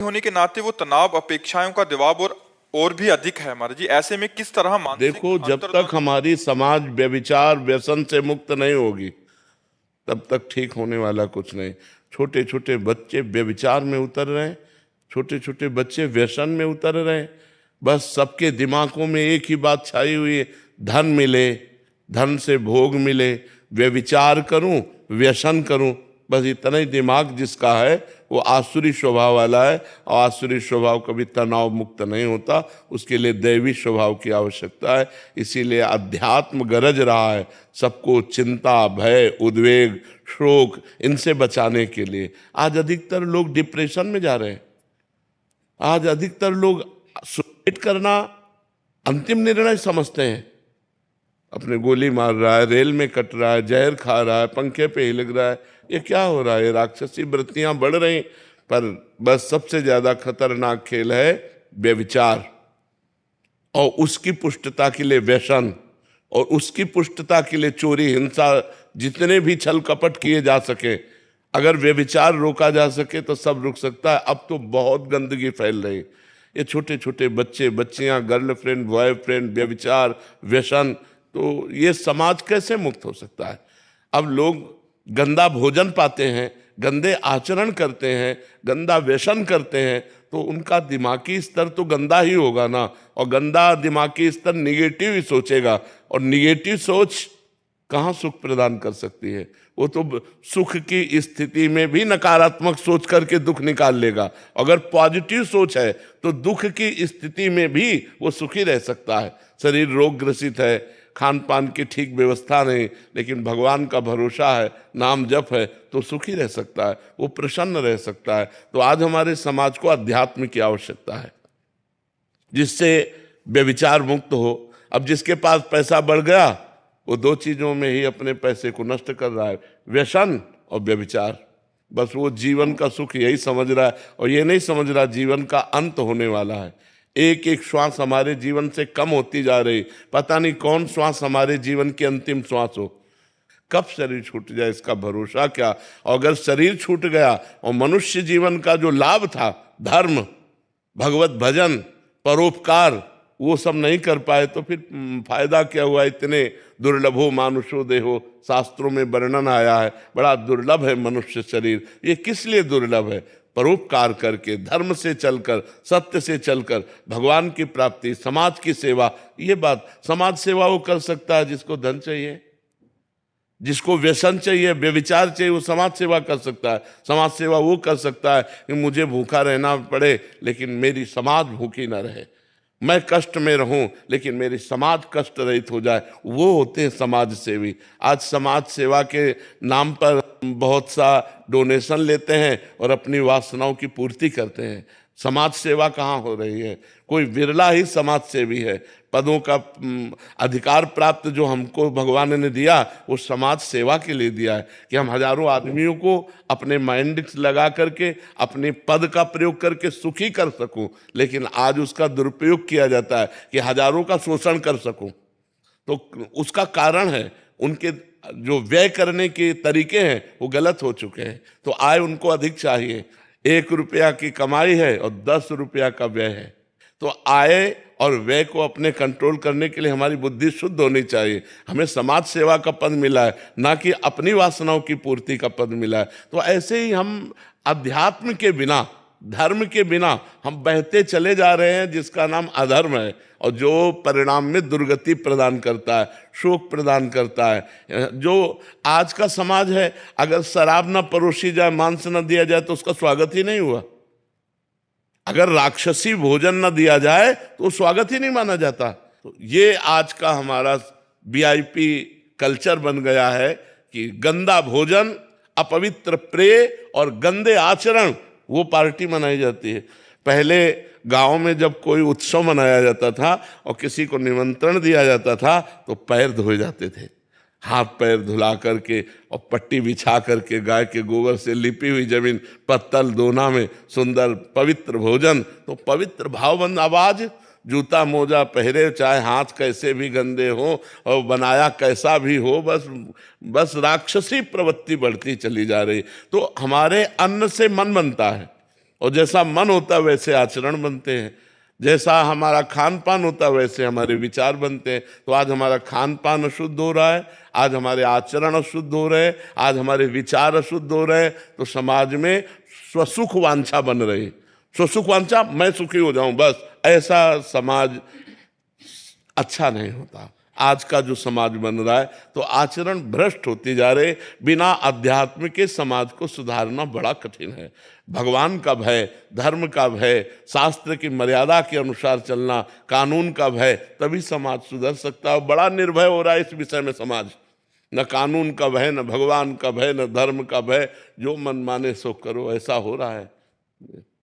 होने के नाते वो तनाव, अपेक्षाओं का दबाव और भी अधिक है हमारा जी। ऐसे में किस तरह मानसिक देखो, जब तक अंतर्द्वंद। हमारी समाज व्यभिचार व्यसन से मुक्त नहीं होगी तब तक ठीक होने वाला कुछ नहीं। छोटे छोटे बच्चे व्यभिचार में उतर रहे हैं, छोटे छोटे बच्चे व्यसन में उतर रहे हैं। बस सबके दिमागों में एक ही बात छाई हुई है, धन मिले, धन से भोग मिले, व्यभिचार करूं, व्यसन करूं। बस इतना ही दिमाग जिसका है वो आसुरी स्वभाव वाला है, और आसुरी स्वभाव कभी तनाव मुक्त नहीं होता। उसके लिए दैवी स्वभाव की आवश्यकता है। इसीलिए अध्यात्म गरज रहा है सबको चिंता, भय, उद्वेग, शोक इनसे बचाने के लिए। आज अधिकतर लोग डिप्रेशन में जा रहे हैं। आज अधिकतर लोग सुसाइड करना अंतिम निर्णय समझते हैं। अपने गोली मार रहा है, रेल में कट रहा है, जहर खा रहा है, पंखे पे ही लग रहा है। ये क्या हो रहा है? राक्षसी वृत्तियां बढ़ रही। पर बस सबसे ज्यादा खतरनाक खेल है व्यभिचार, और उसकी पुष्टता के लिए व्यसन, और उसकी पुष्टता के लिए चोरी, हिंसा, जितने भी छल कपट किए जा सके। अगर व्यभिचार रोका जा सके तो सब रुक सकता है। अब तो बहुत गंदगी फैल रही। ये छोटे छोटे बच्चे, बच्चियां, गर्लफ्रेंड, बॉयफ्रेंड, व्यभिचार, व्यसन, तो ये समाज कैसे मुक्त हो सकता है? अब लोग गंदा भोजन पाते हैं, गंदे आचरण करते हैं, गंदा व्यसन करते हैं, तो उनका दिमागी स्तर तो गंदा ही होगा ना। और गंदा दिमागी स्तर निगेटिव ही सोचेगा, और निगेटिव सोच कहाँ सुख प्रदान कर सकती है? वो तो सुख की स्थिति में भी नकारात्मक सोच करके दुख निकाल लेगा। अगर पॉजिटिव सोच है तो दुख की स्थिति में भी वो सुखी रह सकता है। शरीर रोग ग्रसित है, खान पान की ठीक व्यवस्था नहीं, लेकिन भगवान का भरोसा है, नाम जप है, तो सुखी रह सकता है, वो प्रसन्न रह सकता है। तो आज हमारे समाज को अध्यात्म की आवश्यकता है जिससे व्यभिचार मुक्त हो। अब जिसके पास पैसा बढ़ गया वो दो चीजों में ही अपने पैसे को नष्ट कर रहा है, व्यसन और व्यभिचार। बस वो जीवन का सुख यही समझ रहा है, और ये नहीं समझ रहा जीवन का अंत होने वाला है। एक एक श्वास हमारे जीवन से कम होती जा रही। पता नहीं कौन श्वास हमारे जीवन की अंतिम श्वास हो, कब शरीर छूट जाए इसका भरोसा क्या। और अगर शरीर छूट गया और मनुष्य जीवन का जो लाभ था, धर्म, भगवत भजन, परोपकार, वो सब नहीं कर पाए तो फिर फायदा क्या हुआ? इतने दुर्लभो मानुषो देहो, शास्त्रों में वर्णन आया है, बड़ा दुर्लभ है मनुष्य शरीर। ये किस लिए दुर्लभ है? परोपकार करके, धर्म से चलकर, सत्य से चलकर भगवान की प्राप्ति, समाज की सेवा। ये बात, समाज सेवा वो कर सकता है जिसको धन चाहिए, जिसको व्यसन चाहिए, व्यभिचार चाहिए, वो समाज सेवा कर सकता है। समाज सेवा वो कर सकता है कि मुझे भूखा रहना पड़े लेकिन मेरी समाज भूखी ना रहे, मैं कष्ट में रहूं लेकिन मेरी समाज कष्ट रहित हो जाए। वो होते हैं समाज सेवी। आज समाज सेवा के नाम पर बहुत सा डोनेशन लेते हैं और अपनी वासनाओं की पूर्ति करते हैं। समाज सेवा कहाँ हो रही है? कोई विरला ही समाज सेवी है। पदों का अधिकार प्राप्त जो हमको भगवान ने दिया वो समाज सेवा के लिए दिया है कि हम हजारों आदमियों को अपने माइंड लगा करके, अपने पद का प्रयोग करके सुखी कर सकूं। लेकिन आज उसका दुरुपयोग किया जाता है कि हजारों का शोषण कर सकूं। तो उसका कारण है उनके जो व्यय करने के तरीके हैं वो गलत हो चुके हैं। तो आय उनको अधिक चाहिए। 1 रुपया की कमाई है और 10 रुपया का व्यय है। तो आय और व्यय को अपने कंट्रोल करने के लिए हमारी बुद्धि शुद्ध होनी चाहिए। हमें समाज सेवा का पद मिला है, ना कि अपनी वासनाओं की पूर्ति का पद मिला है। तो ऐसे ही हम अध्यात्म के बिना, धर्म के बिना हम बहते चले जा रहे हैं, जिसका नाम अधर्म है, और जो परिणाम में दुर्गति प्रदान करता है, शोक प्रदान करता है। जो आज का समाज है, अगर शराब न परोसी जाए, मांस न दिया जाए तो उसका स्वागत ही नहीं हुआ। अगर राक्षसी भोजन न दिया जाए तो स्वागत ही नहीं माना जाता। तो ये आज का हमारा वीआईपी कल्चर बन गया है कि गंदा भोजन, अपवित्र प्रेय और गंदे आचरण, वो पार्टी मनाई जाती है। पहले गांव में जब कोई उत्सव मनाया जाता था और किसी को निमंत्रण दिया जाता था तो पैर धोए जाते थे, हाथ पैर धुला करके और पट्टी बिछा करके, गाय के गोबर से लिपी हुई जमीन, पत्तल दोना में सुंदर पवित्र भोजन। तो पवित्र भावबंद आवाज, जूता मोजा पहरे, चाहे हाथ कैसे भी गंदे हो और बनाया कैसा भी हो, बस राक्षसी प्रवृत्ति बढ़ती चली जा रही। तो हमारे अन्न से मन बनता है, और जैसा मन होता है वैसे आचरण बनते हैं, जैसा हमारा खान पान होता है वैसे हमारे विचार बनते हैं। तो आज हमारा खान पान अशुद्ध हो रहा है, आज हमारे आचरण अशुद्ध हो रहे हैं, आज हमारे विचार अशुद्ध हो रहे हैं, तो समाज में स्वसुख वांछा बन रही। स्वसुख वांछा, मैं सुखी हो जाऊं बस, ऐसा समाज अच्छा नहीं होता। आज का जो समाज बन रहा है तो आचरण भ्रष्ट होते जा रहे। बिना अध्यात्म के समाज को सुधारना बड़ा कठिन है। भगवान का भय, धर्म का भय, शास्त्र की मर्यादा के अनुसार चलना, कानून का भय, तभी समाज सुधर सकता है। बड़ा निर्भय हो रहा है इस विषय में समाज। न कानून का भय, न भगवान का भय, न धर्म का भय, जो मन माने सो करो, ऐसा हो रहा है।